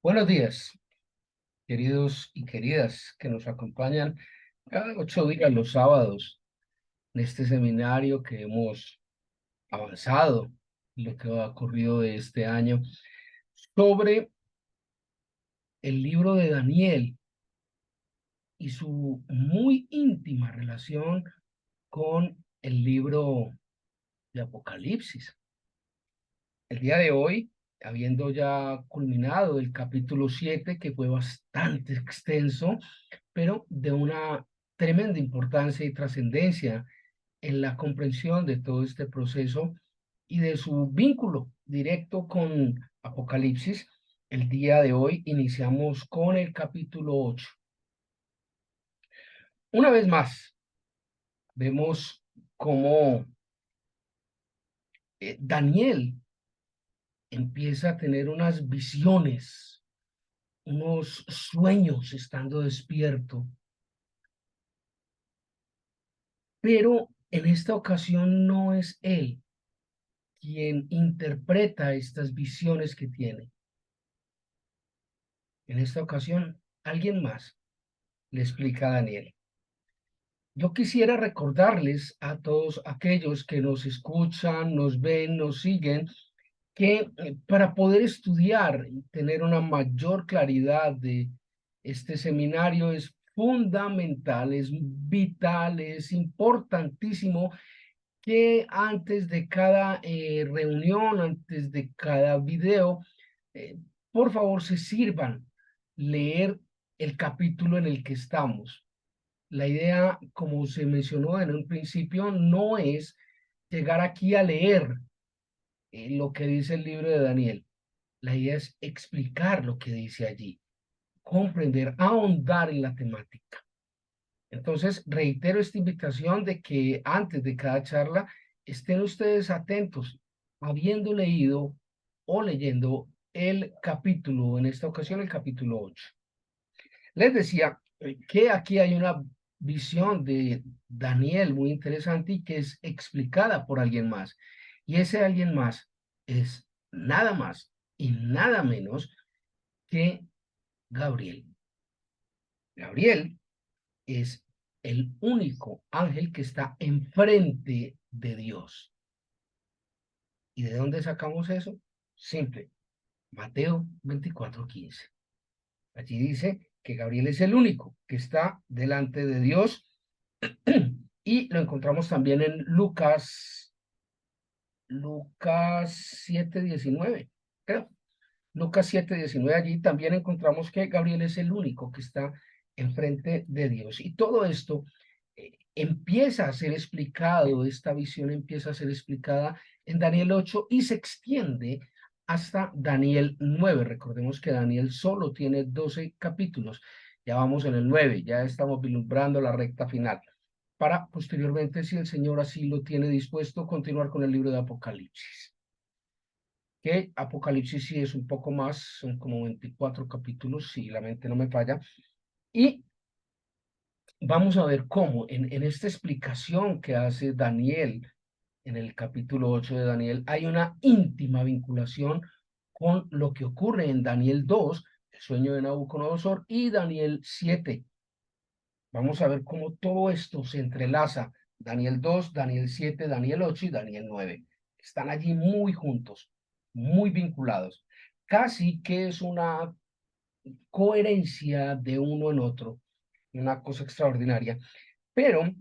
Buenos días, queridos y queridas que nos acompañan cada 8 días los sábados en este seminario que hemos avanzado, lo que ha ocurrido de este año, sobre el libro de Daniel y su muy íntima relación con el libro de Apocalipsis. El día de hoy, habiendo ya culminado el capítulo 7, que fue bastante extenso, pero de una tremenda importancia y trascendencia en la comprensión de todo este proceso y de su vínculo directo con Apocalipsis. El día de hoy iniciamos con el capítulo 8. Una vez más, vemos cómo Daniel empieza a tener unas visiones, unos sueños estando despierto, pero en esta ocasión no es él quien interpreta estas visiones que tiene. En esta ocasión, alguien más le explica a Daniel. Yo quisiera recordarles a todos aquellos que nos escuchan, nos ven, nos siguen, que para poder estudiar y tener una mayor claridad de este seminario es fundamental, es vital, es importantísimo que antes de cada reunión, antes de cada video, eh, por favor se sirvan leer el capítulo en el que estamos. La idea, como se mencionó en un principio, no es llegar aquí a leer lo que dice el libro de Daniel. La idea es explicar lo que dice allí, comprender, ahondar en la temática. Entonces, reitero esta invitación de que antes de cada charla estén ustedes atentos, habiendo leído o leyendo el capítulo, en esta ocasión el capítulo 8. Les decía que aquí hay una visión de Daniel muy interesante y que es explicada por alguien más. Y ese alguien más es nada más y nada menos que Gabriel. Gabriel es el único ángel que está enfrente de Dios. ¿Y de dónde sacamos eso? Simple. Mateo 24:15. Allí dice que Gabriel es el único que está delante de Dios y lo encontramos también en Lucas 7:19, creo. Lucas 7:19, allí también encontramos que Gabriel es el único que está enfrente de Dios. Y todo esto empieza a ser explicado, esta visión empieza a ser explicada en Daniel 8 y se extiende hasta Daniel 9. Recordemos que Daniel solo tiene 12 capítulos. Ya vamos en el 9, ya estamos vislumbrando la recta final. Para posteriormente, si el Señor así lo tiene dispuesto, continuar con el libro de Apocalipsis. Que Apocalipsis sí es un poco más, son como 24 capítulos, si la mente no me falla. Y vamos a ver cómo en esta explicación que hace Daniel en el capítulo 8 de Daniel hay una íntima vinculación con lo que ocurre en Daniel 2, el sueño de Nabucodonosor, y Daniel 7. Vamos a ver cómo todo esto se entrelaza. Daniel 2, Daniel 7, Daniel 8 y Daniel 9. Están allí muy juntos, muy vinculados. Casi que es una coherencia de uno en otro, una cosa extraordinaria. Pero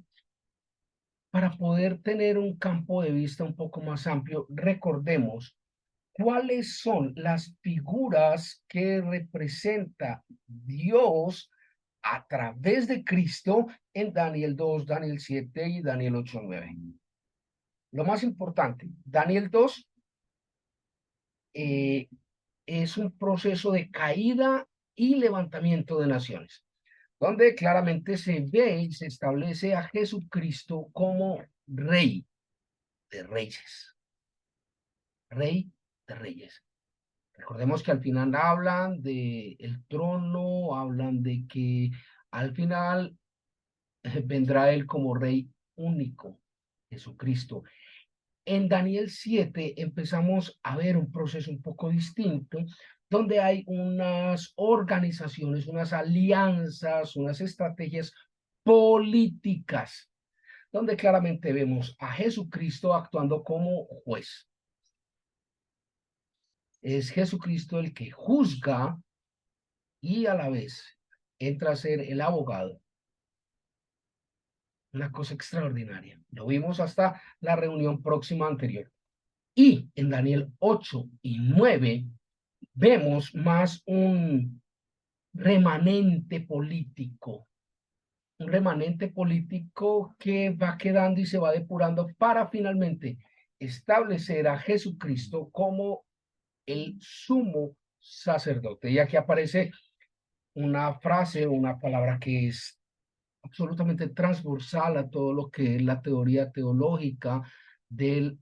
para poder tener un campo de vista un poco más amplio, recordemos cuáles son las figuras que representa Dios a través de Cristo en Daniel 2, Daniel 7 y Daniel 8:9. Lo más importante, Daniel 2 eh, es un proceso de caída y levantamiento de naciones, donde claramente se ve y se establece a Jesucristo como rey de reyes, rey de reyes. Recordemos que al final hablan de el trono, hablan de que al final vendrá él como rey único, Jesucristo. en Daniel 7 empezamos a ver un proceso un poco distinto, donde hay unas organizaciones, unas alianzas, unas estrategias políticas, donde claramente vemos a Jesucristo actuando como juez. Es Jesucristo el que juzga y a la vez entra a ser el abogado. Una cosa extraordinaria. Lo vimos hasta la reunión próxima anterior. Y en Daniel 8 y 9 vemos más un remanente político que va quedando y se va depurando para finalmente establecer a Jesucristo como el sumo sacerdote. Y aquí aparece una frase, una palabra que es absolutamente transversal a todo lo que es la teoría teológica del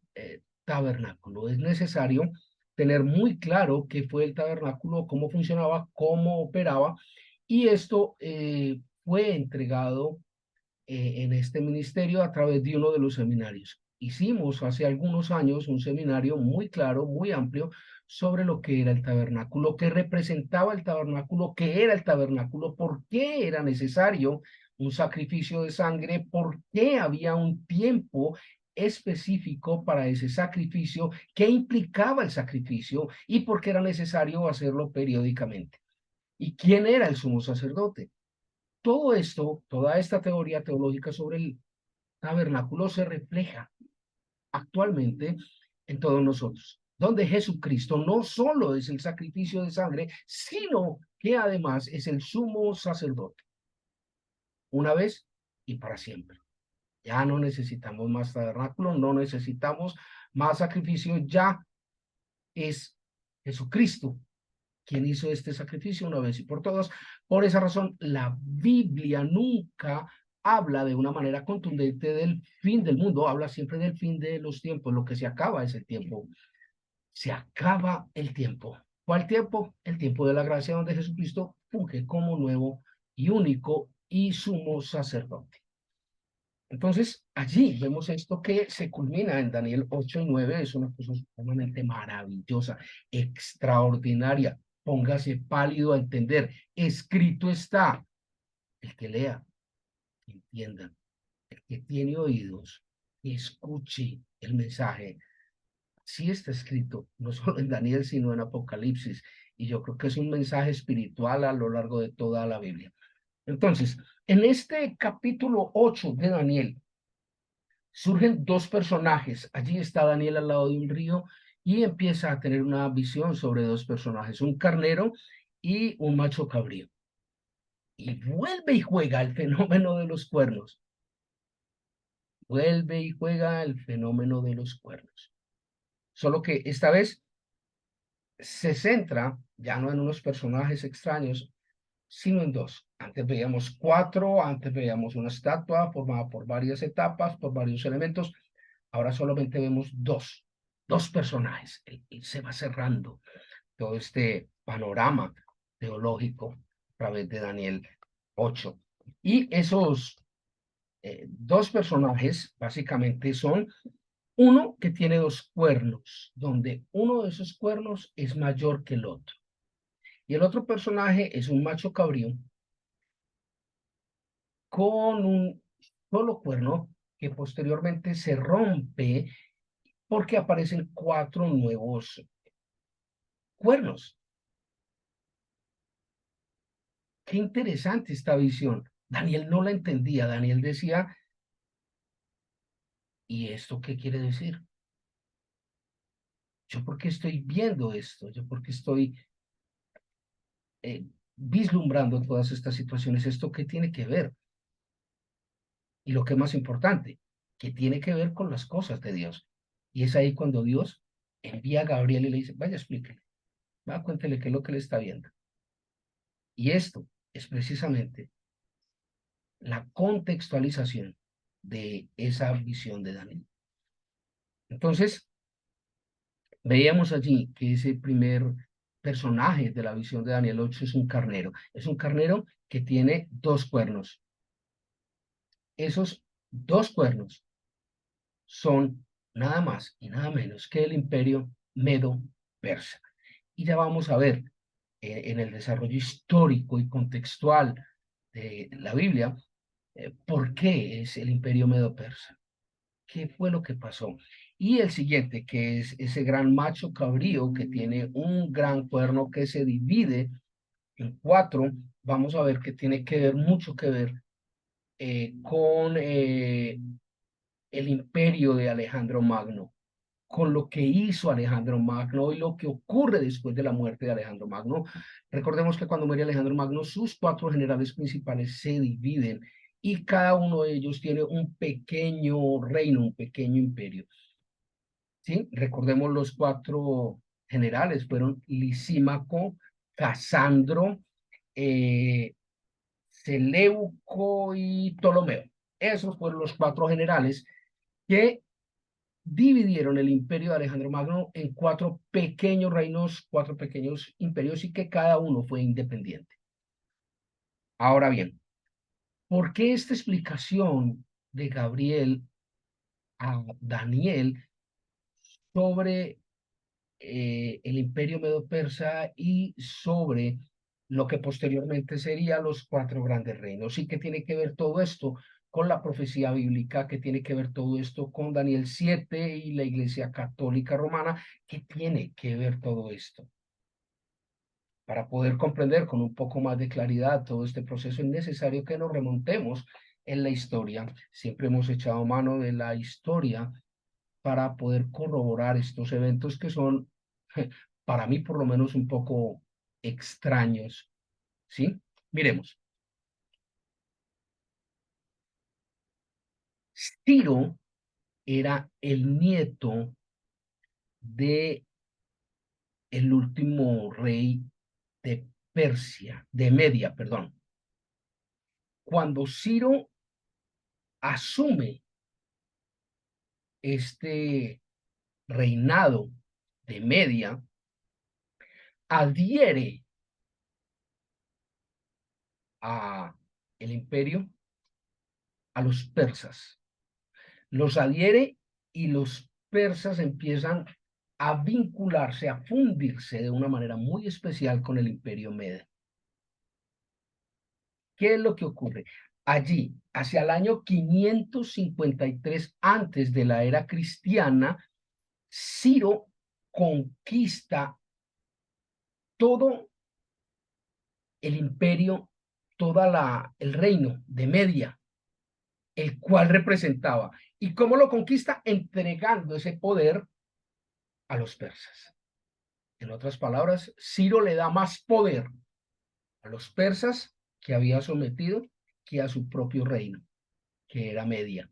tabernáculo. Es necesario tener muy claro qué fue el tabernáculo, cómo funcionaba, cómo operaba, y esto fue entregado en este ministerio a través de uno de los seminarios. Hicimos hace algunos años un seminario muy claro, muy amplio, sobre lo que era el tabernáculo, qué representaba el tabernáculo, qué era el tabernáculo, por qué era necesario un sacrificio de sangre, por qué había un tiempo específico para ese sacrificio, qué implicaba el sacrificio y por qué era necesario hacerlo periódicamente. ¿Y quién era el sumo sacerdote? Todo esto, toda esta teoría teológica sobre el tabernáculo se refleja actualmente en todos nosotros, donde Jesucristo no solo es el sacrificio de sangre, sino que además es el sumo sacerdote, una vez y para siempre. Ya no necesitamos más tabernáculo, no necesitamos más sacrificio, ya es Jesucristo quien hizo este sacrificio una vez y por todas. Por esa razón, la Biblia nunca habla de una manera contundente del fin del mundo, habla siempre del fin de los tiempos, lo que se acaba es el tiempo. Se acaba el tiempo. ¿Cuál tiempo? El tiempo de la gracia, donde Jesucristo funge como nuevo y único y sumo sacerdote. Entonces, allí vemos esto que se culmina en Daniel 8 y 9, es una cosa sumamente maravillosa, extraordinaria. Póngase pálido a entender. Escrito está. El que lea, que entienda. El que tiene oídos, que escuche el mensaje. Sí está escrito, no solo en Daniel, sino en Apocalipsis. Y yo creo que es un mensaje espiritual a lo largo de toda la Biblia. Entonces, en este capítulo 8 de Daniel, surgen dos personajes. Allí está Daniel al lado de un río y empieza a tener una visión sobre dos personajes, un carnero y un macho cabrío. Y vuelve y juega el fenómeno de los cuernos. Vuelve y juega el fenómeno de los cuernos. Solo que esta vez se centra ya no en unos personajes extraños, sino en dos. Antes veíamos cuatro, antes veíamos una estatua formada por varias etapas, por varios elementos. Ahora solamente vemos dos personajes. Y se va cerrando todo este panorama teológico a través de Daniel 8. Y esos dos personajes básicamente son uno que tiene dos cuernos, donde uno de esos cuernos es mayor que el otro. Y el otro personaje es un macho cabrío con un solo cuerno que posteriormente se rompe porque aparecen cuatro nuevos cuernos. Qué interesante esta visión. Daniel no la entendía. Daniel decía, ¿y esto qué quiere decir? ¿Yo por qué estoy viendo esto? ¿Yo por qué estoy vislumbrando todas estas situaciones? ¿Esto qué tiene que ver? Y lo que es más importante, que tiene que ver con las cosas de Dios. Y es ahí cuando Dios envía a Gabriel y le dice, vaya, explíquele, va, cuéntele qué es lo que le está viendo. Y esto es precisamente la contextualización de esa visión de Daniel. Entonces, veíamos allí que ese primer personaje de la visión de Daniel 8 es un carnero. Es un carnero que tiene dos cuernos. Esos dos cuernos son nada más y nada menos que el imperio medo-persa. Y ya vamos a ver en el desarrollo histórico y contextual de la Biblia por qué es el imperio medo-persa, qué fue lo que pasó. Y el siguiente, que es ese gran macho cabrío que tiene un gran cuerno que se divide en cuatro, vamos a ver que tiene que ver, mucho que ver con el imperio de Alejandro Magno, con lo que hizo Alejandro Magno y lo que ocurre después de la muerte de Alejandro Magno. Recordemos que cuando muere Alejandro Magno, sus cuatro generales principales se dividen y cada uno de ellos tiene un pequeño reino, un pequeño imperio. ¿Sí? Recordemos los cuatro generales, fueron Lisímaco, Casandro, eh, Seleuco y Ptolomeo. Esos fueron los cuatro generales que dividieron el imperio de Alejandro Magno en cuatro pequeños reinos, cuatro pequeños imperios y que cada uno fue independiente. Ahora bien, ¿por qué esta explicación de Gabriel a Daniel sobre el imperio medo-persa y sobre lo que posteriormente serían los cuatro grandes reinos? ¿Y qué tiene que ver todo esto con la profecía bíblica? ¿Qué tiene que ver todo esto con Daniel 7 y la Iglesia Católica Romana? ¿Qué tiene que ver todo esto? Para poder comprender con un poco más de claridad todo este proceso es necesario que nos remontemos en la historia. Siempre hemos echado mano de la historia para poder corroborar estos eventos que son, para mí por lo menos, un poco extraños, ¿sí? Miremos, Ciro era el nieto de el último rey de Persia, de Media, perdón. Cuando Ciro asume este reinado de Media, adhiere a el imperio, a los persas. Los adhiere y los persas empiezan a vincularse, a fundirse de una manera muy especial con el imperio medio. ¿Qué es lo que ocurre? Allí, hacia el año 553 antes de la era cristiana, Ciro conquista todo el imperio, el reino de Media, el cual representaba. ¿Y cómo lo conquista? Entregando ese poder a los persas. En otras palabras, Ciro le da más poder a los persas que había sometido que a su propio reino, que era Media.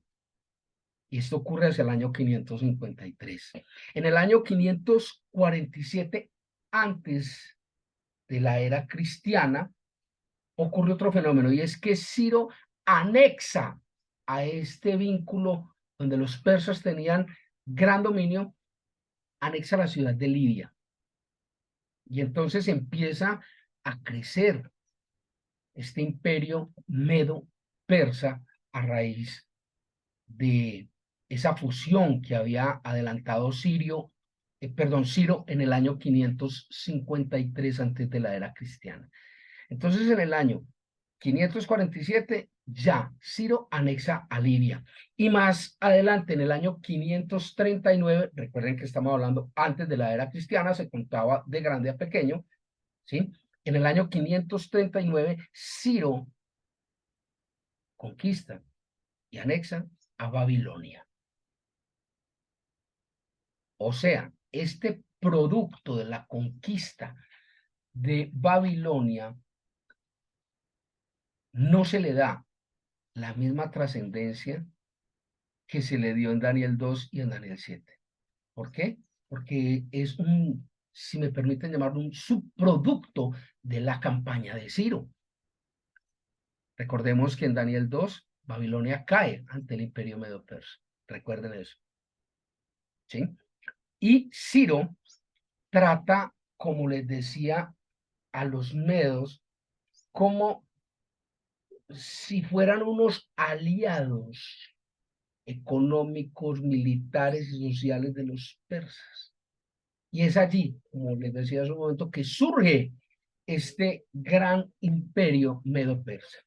Y esto ocurre hacia el año 553. En el año 547, antes de la era cristiana, ocurre otro fenómeno y es que Ciro anexa a este vínculo donde los persas tenían gran dominio, anexa la ciudad de Lidia. Y entonces empieza a crecer este imperio medo-persa a raíz de esa fusión que había adelantado Ciro en el año 553 antes de la era cristiana. Entonces, en el año 547 ya Ciro anexa a Lidia. Y más adelante, en el año 539, recuerden que estamos hablando antes de la era cristiana, se contaba de grande a pequeño, ¿sí? En el año 539, Ciro conquista y anexa a Babilonia. O sea, este producto de la conquista de Babilonia no se le da la misma trascendencia que se le dio en Daniel 2 y en Daniel 7. ¿Por qué? Porque es un, si me permiten llamarlo, un subproducto de la campaña de Ciro. Recordemos que en Daniel 2, Babilonia cae ante el imperio medo-persa. Recuerden eso. ¿Sí? Y Ciro trata, como les decía, a los medos como si fueran unos aliados económicos, militares y sociales de los persas. Y es allí, como les decía hace un momento, que surge este gran imperio medo-persa.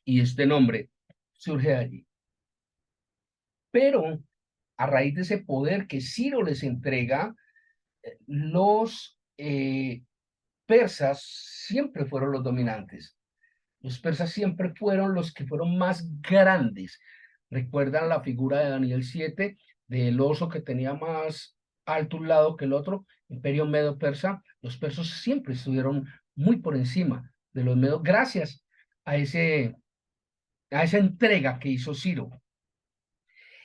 Y este nombre surge de allí. Pero a raíz de ese poder que Ciro les entrega, los persas siempre fueron los dominantes. Los persas siempre fueron los que fueron más grandes. ¿Recuerdan la figura de Daniel 7, del oso que tenía más alto un lado que el otro? Imperio medo-persa. Los persas siempre estuvieron muy por encima de los medos gracias a, a esa entrega que hizo Ciro.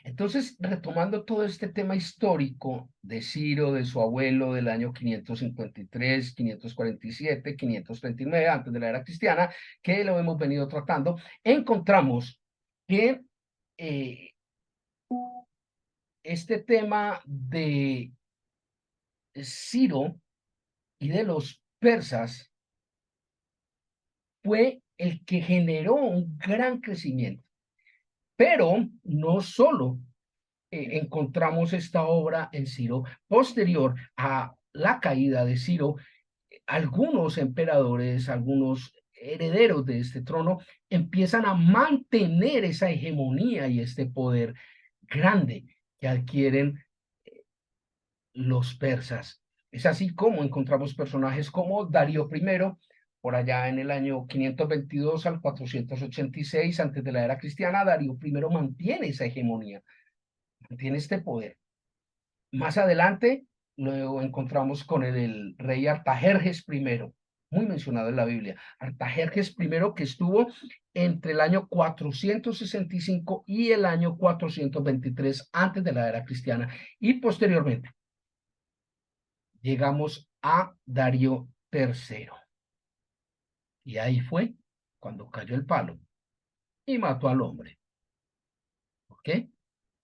Entonces, retomando todo este tema histórico de Ciro, de su abuelo del año 553, 547, 539, antes de la era cristiana, que lo hemos venido tratando, encontramos que eh, este tema de Ciro y de los persas fue el que generó un gran crecimiento, pero no solo encontramos esta obra en Ciro. Posterior a la caída de Ciro, algunos emperadores, algunos herederos de este trono empiezan a mantener esa hegemonía y este poder grande que adquieren los persas. Es así como encontramos personajes como Darío I, por allá en el año 522 al 486 antes de la era cristiana. Darío I mantiene esa hegemonía, mantiene este poder. Más adelante lo encontramos con el rey Artajerjes I, muy mencionado en la Biblia. Artajerjes I, que estuvo entre el año 465 y el año 423 antes de la era cristiana. Y posteriormente llegamos a Darío III. Y ahí fue cuando cayó el palo y mató al hombre. ¿Ok?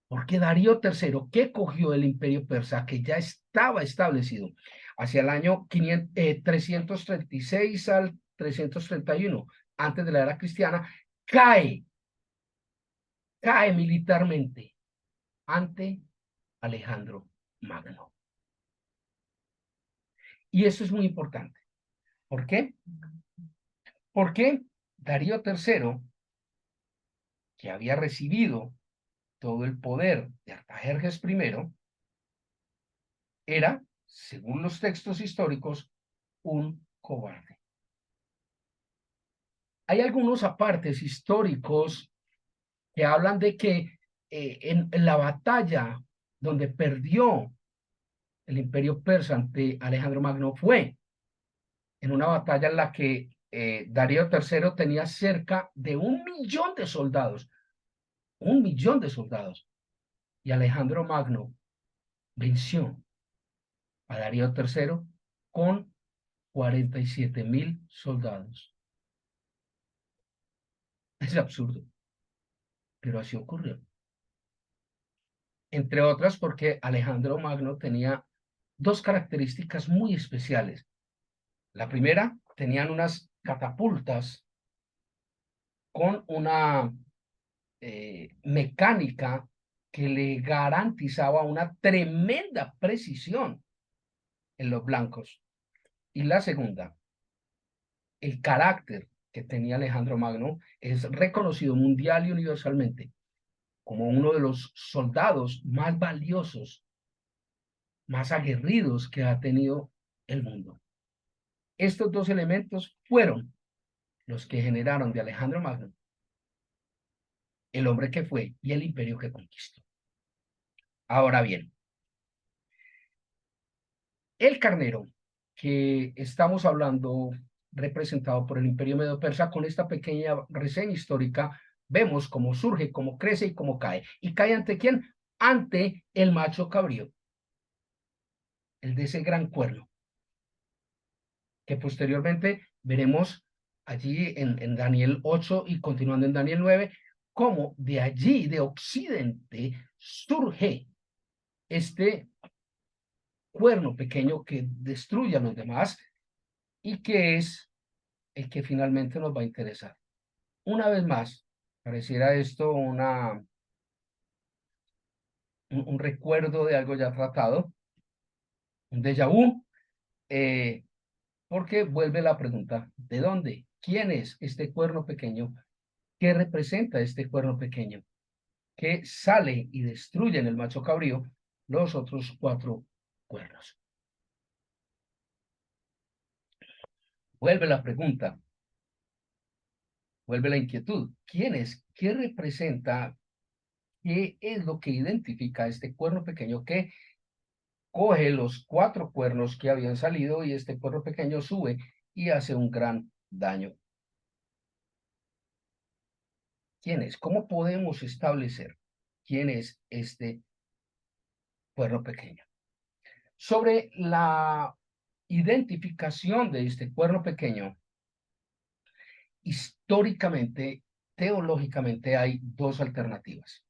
Porque Darío III, que cogió el imperio persa, que ya estaba establecido hacia el año 336 al 331, antes de la era cristiana, cae, cae militarmente ante Alejandro Magno. Y eso es muy importante. ¿Por qué? Porque Darío III, que había recibido todo el poder de Artajerjes I, era, según los textos históricos, un cobarde. Hay algunos apartes históricos que hablan de que en la batalla donde perdió el imperio persa ante Alejandro Magno fue en una batalla en la que Darío III tenía cerca de 1.000.000 de soldados, 1.000.000 de soldados, y Alejandro Magno venció a Darío III con 47.000 soldados. Es absurdo, pero así ocurrió. Entre otras porque Alejandro Magno tenía dos características muy especiales. La primera, tenían unas catapultas con una mecánica que le garantizaba una tremenda precisión en los blancos. Y la segunda, el carácter que tenía Alejandro Magno es reconocido mundial y universalmente como uno de los soldados más valiosos, más aguerridos que ha tenido el mundo. Estos dos elementos fueron los que generaron de Alejandro Magno el hombre que fue y el imperio que conquistó. Ahora bien, el carnero que estamos hablando, representado por el imperio medo-persa, con esta pequeña reseña histórica, vemos cómo surge, cómo crece y cómo cae. ¿Y cae ante quién? Ante el macho cabrío, el de ese gran cuerno, que posteriormente veremos allí en Daniel 8 y continuando en Daniel 9, cómo de allí, de Occidente, surge este cuerno pequeño que destruye a los demás y que es el que finalmente nos va a interesar. Una vez más, Pareciera esto un recuerdo de algo ya tratado, un déjà vu, eh, porque vuelve la pregunta, ¿de dónde? ¿Quién es este cuerno pequeño? ¿Qué representa este cuerno pequeño? Que sale y destruye en el macho cabrío los otros cuatro cuernos. Vuelve la pregunta, vuelve la inquietud. ¿Quién es? ¿Qué representa? ¿Qué es lo que identifica este cuerno pequeño que coge los cuatro cuernos que habían salido y este cuerno pequeño sube y hace un gran daño? ¿Quién es? ¿Cómo podemos establecer quién es este cuerno pequeño? Sobre la identificación de este cuerno pequeño, históricamente, teológicamente, hay dos alternativas.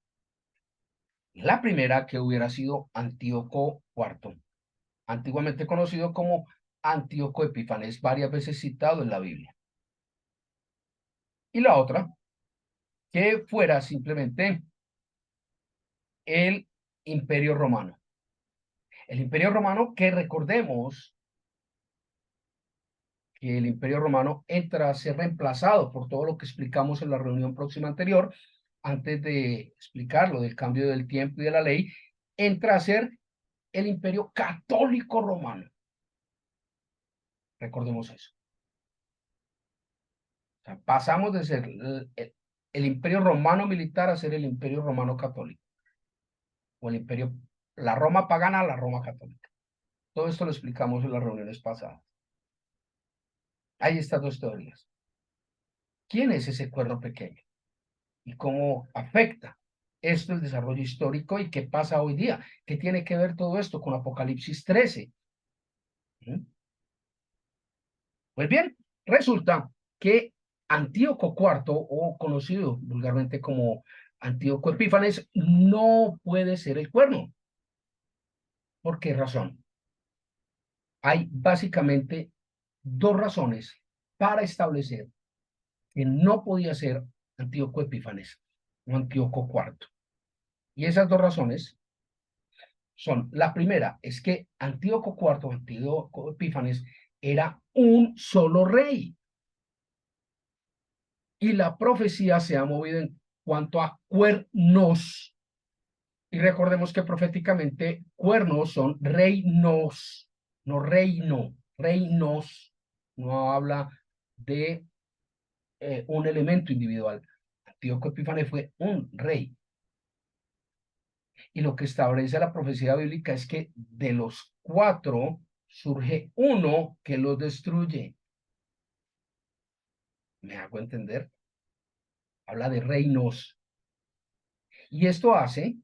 La primera, que hubiera sido Antíoco IV, antiguamente conocido como Antíoco Epífanes, varias veces citado en la Biblia. Y la otra, que fuera simplemente el Imperio Romano. El Imperio Romano, que recordemos que el Imperio Romano entra a ser reemplazado por todo lo que explicamos en la reunión próxima anterior, antes de explicar lo del cambio del tiempo y de la ley, entra a ser el Imperio Católico Romano. Recordemos eso. O sea, pasamos de ser el Imperio Romano militar a ser el Imperio Romano Católico, o el Imperio, la Roma pagana a la Roma católica. Todo esto lo explicamos en las reuniones pasadas. Hay estas dos teorías. ¿Quién es ese cuerno pequeño? ¿Y cómo afecta esto el desarrollo histórico y qué pasa hoy día? ¿Qué tiene que ver todo esto con Apocalipsis 13? ¿Mm? Pues bien, resulta que Antíoco IV, o conocido vulgarmente como Antíoco Epífanes, no puede ser el cuerno. ¿Por qué razón? Hay básicamente dos razones para establecer que no podía ser Antíoco Epífanes o Antíoco IV. Y esas dos razones son, la primera es que Antíoco IV, Antíoco Epífanes, era un solo rey. Y la profecía se ha movido en cuanto a cuernos. Y recordemos que proféticamente cuernos son reinos, no reino, reinos. No habla de un elemento individual. Antíoco Epífanes fue un rey. Y lo que establece la profecía bíblica es que de los cuatro surge uno que los destruye. ¿Me hago entender? Habla de reinos. Y esto hace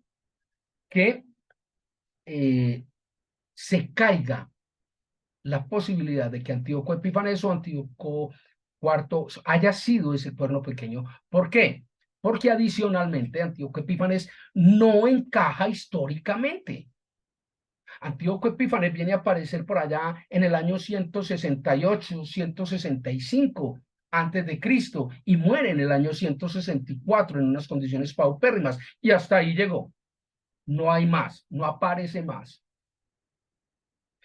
que eh, se caiga la posibilidad de que Antíoco Epífanes o Antíoco IV haya sido ese cuerno pequeño. ¿Por qué? Porque adicionalmente Antíoco Epífanes no encaja históricamente. Antíoco Epífanes viene a aparecer por allá en el año 168, 165 antes de Cristo y muere en el año 164 en unas condiciones paupérrimas y hasta ahí llegó. No hay más, no aparece más.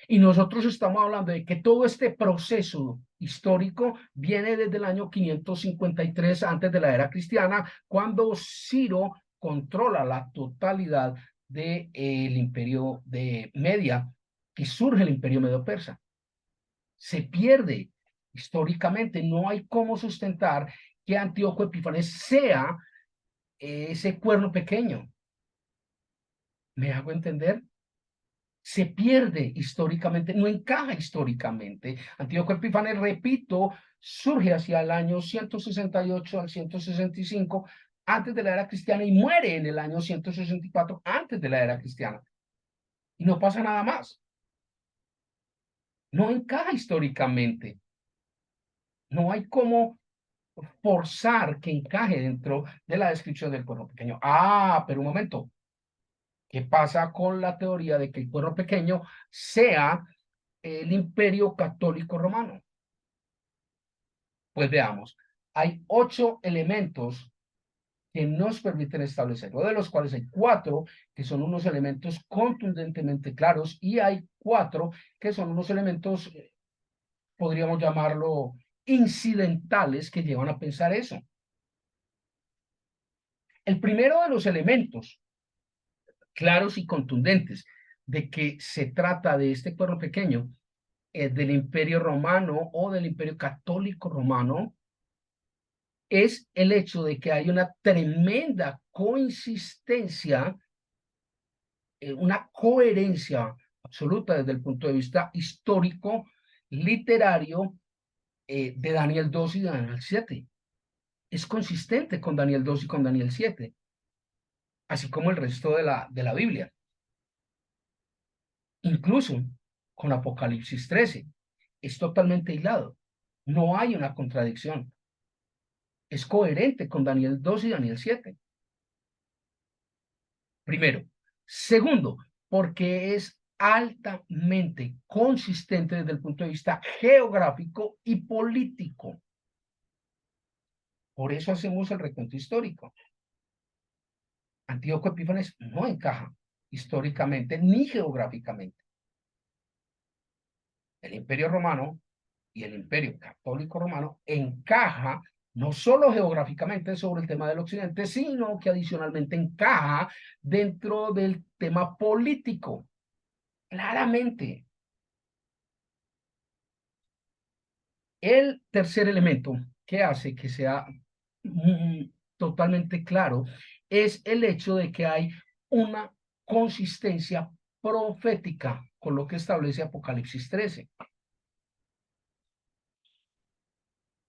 Y nosotros estamos hablando de que todo este proceso histórico viene desde el año 553 antes de la era cristiana, cuando Ciro controla la totalidad del imperio de Media y surge el imperio medo-persa. Se pierde históricamente, no hay cómo sustentar que Antíoco Epífanes sea ese cuerno pequeño. ¿Me hago entender? Se pierde históricamente, no encaja históricamente. Antíoco Epífanes, repito, surge hacia el año 168 al 165 antes de la era cristiana y muere en el año 164 antes de la era cristiana. Y no pasa nada más. No encaja históricamente. No hay cómo forzar que encaje dentro de la descripción del cuerno pequeño. Ah, pero un momento. ¿Qué pasa con la teoría de que el cuerno pequeño sea el imperio católico romano? Pues veamos, hay 8 elementos que nos permiten establecerlo, de los cuales hay 4 que son unos elementos contundentemente claros y hay 4 que son unos elementos, podríamos llamarlo, incidentales que llevan a pensar eso. El primero de los elementos claros y contundentes de que se trata de este cuerno pequeño, del Imperio Romano o del Imperio Católico Romano, es el hecho de que hay una tremenda coincidencia, una coherencia absoluta desde el punto de vista histórico, literario, de Daniel 2 y de Daniel 7. Es consistente con Daniel 2 y con Daniel 7, así como el resto de la Biblia, incluso con Apocalipsis 13. Es totalmente hilado. No hay una contradicción. Es coherente con Daniel 2 y Daniel 7. Primero. Segundo, porque es altamente consistente desde el punto de vista geográfico y político. Por eso hacemos el recuento histórico. Antíoco Epífanes no encaja históricamente ni geográficamente. El Imperio Romano y el Imperio Católico Romano encaja no solo geográficamente sobre el tema del occidente, sino que adicionalmente encaja dentro del tema político, claramente. El tercer elemento que hace que sea totalmente claro es el hecho de que hay una consistencia profética con lo que establece Apocalipsis 13.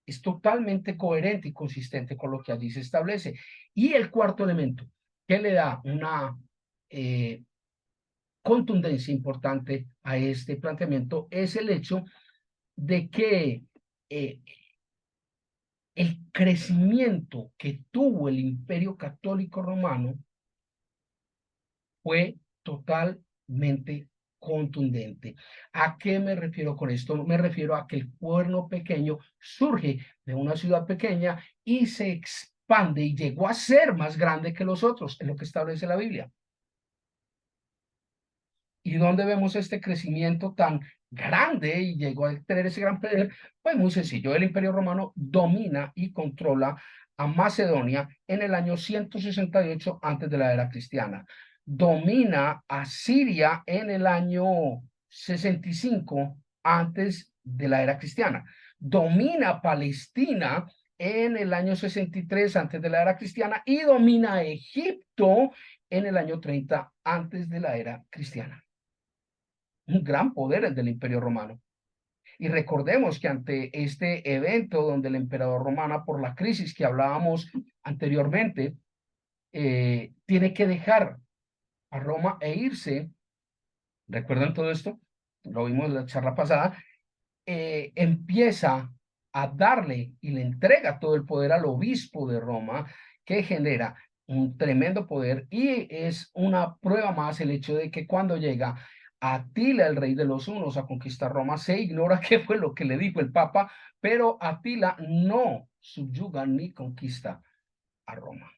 Es totalmente coherente y consistente con lo que allí se establece. Y el cuarto elemento que le da una contundencia importante a este planteamiento es el hecho de que eh, el crecimiento que tuvo el Imperio Católico Romano fue totalmente contundente. ¿A qué me refiero con esto? Me refiero a que el pueblo pequeño surge de una ciudad pequeña y se expande y llegó a ser más grande que los otros, es lo que establece la Biblia. ¿Y dónde vemos este crecimiento tan grande y llegó a tener ese gran poder? Pues muy sencillo, el Imperio Romano domina y controla a Macedonia en el año 168 antes de la era cristiana. Domina a Siria en el año 65 antes de la era cristiana. Domina Palestina en el año 63 antes de la era cristiana y domina Egipto en el año 30 antes de la era cristiana. Un gran poder el del Imperio Romano. Y recordemos que ante este evento donde el emperador romano, por la crisis que hablábamos anteriormente, tiene que dejar a Roma e irse, ¿recuerdan todo esto? Lo vimos en la charla pasada, empieza a darle y le entrega todo el poder al obispo de Roma, que genera un tremendo poder y es una prueba más el hecho de que cuando llega Atila, el rey de los hunos, a conquistar Roma, se ignora qué fue lo que le dijo el Papa, pero Atila no subyuga ni conquista a Roma.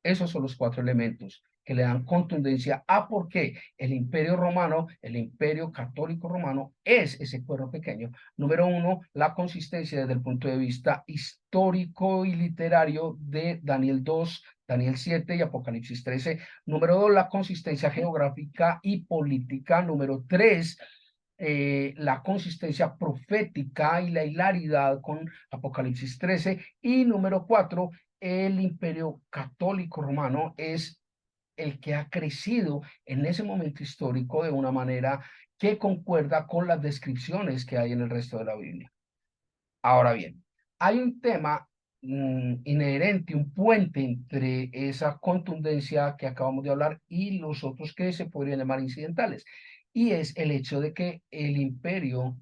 Esos son los 4 elementos que le dan contundencia a por qué el Imperio Romano, el Imperio Católico Romano, es ese cuerno pequeño. Número 1, la consistencia desde el punto de vista histórico y literario de Daniel 2, Daniel 7 y Apocalipsis 13. Número 2, la consistencia geográfica y política. Número 3, la consistencia profética y la hilaridad con Apocalipsis 13. Y número 4, el Imperio Católico Romano es el que ha crecido en ese momento histórico de una manera que concuerda con las descripciones que hay en el resto de la Biblia. Ahora bien, hay un tema inherente, un puente entre esa contundencia que acabamos de hablar y los otros que se podrían llamar incidentales, y es el hecho de que el Imperio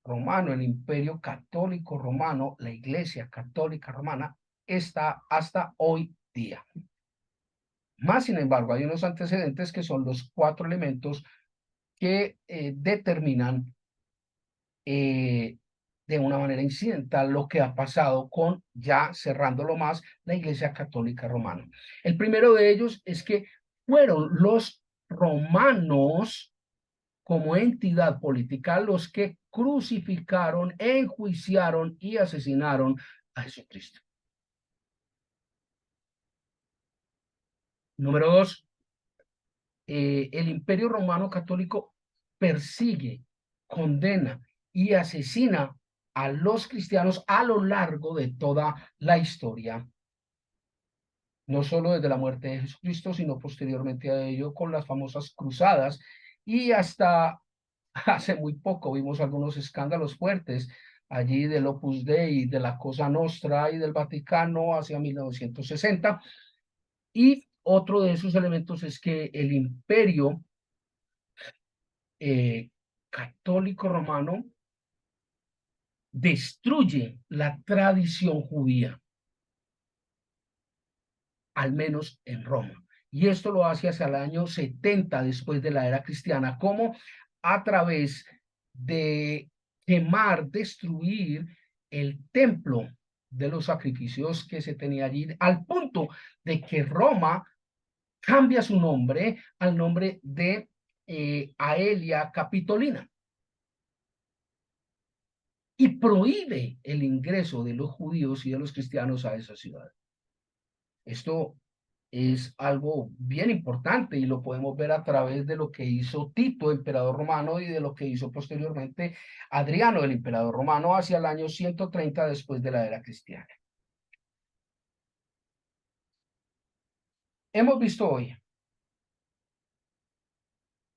Romano, el Imperio Católico Romano, la Iglesia Católica Romana, está hasta hoy día. Más sin embargo, hay unos antecedentes que son los 4 elementos que determinan de una manera incidental lo que ha pasado con, ya cerrándolo más, la Iglesia Católica Romana. El primero de ellos es que fueron los romanos como entidad política los que crucificaron, enjuiciaron y asesinaron a Jesucristo. Número dos, el Imperio Romano Católico persigue, condena y asesina a los cristianos a lo largo de toda la historia, no solo desde la muerte de Jesucristo, sino posteriormente a ello con las famosas cruzadas y hasta hace muy poco vimos algunos escándalos fuertes allí del Opus Dei, de la Cosa Nostra y del Vaticano hacia 1960. Y otro de esos elementos es que el imperio católico romano destruye la tradición judía, al menos en Roma. Y esto lo hace hacia el año 70 después de la era cristiana, como a través de quemar, destruir el templo de los sacrificios que se tenía allí, al punto de que Roma cambia su nombre al nombre de Aelia Capitolina y prohíbe el ingreso de los judíos y de los cristianos a esa ciudad. Esto es algo bien importante y lo podemos ver a través de lo que hizo Tito, emperador romano, y de lo que hizo posteriormente Adriano, el emperador romano, hacia el año 130 después de la era cristiana. Hemos visto hoy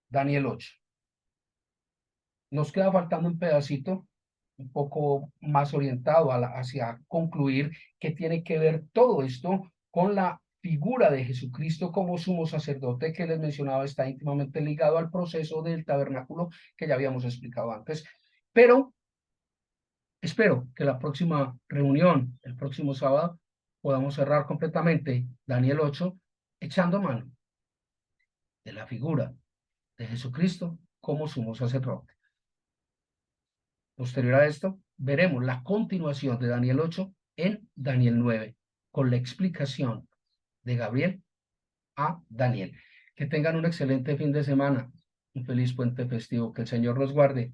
Daniel 8. Nos queda faltando un pedacito un poco más orientado hacia concluir que tiene que ver todo esto con la figura de Jesucristo como sumo sacerdote que les mencionaba está íntimamente ligado al proceso del tabernáculo que ya habíamos explicado antes. Pero espero que la próxima reunión, el próximo sábado, podamos cerrar completamente Daniel 8, echando mano de la figura de Jesucristo como sumo sacerdote. Posterior a esto, veremos la continuación de Daniel 8 en Daniel 9, con la explicación de Gabriel a Daniel. Que tengan un excelente fin de semana, un feliz puente festivo, que el Señor los guarde.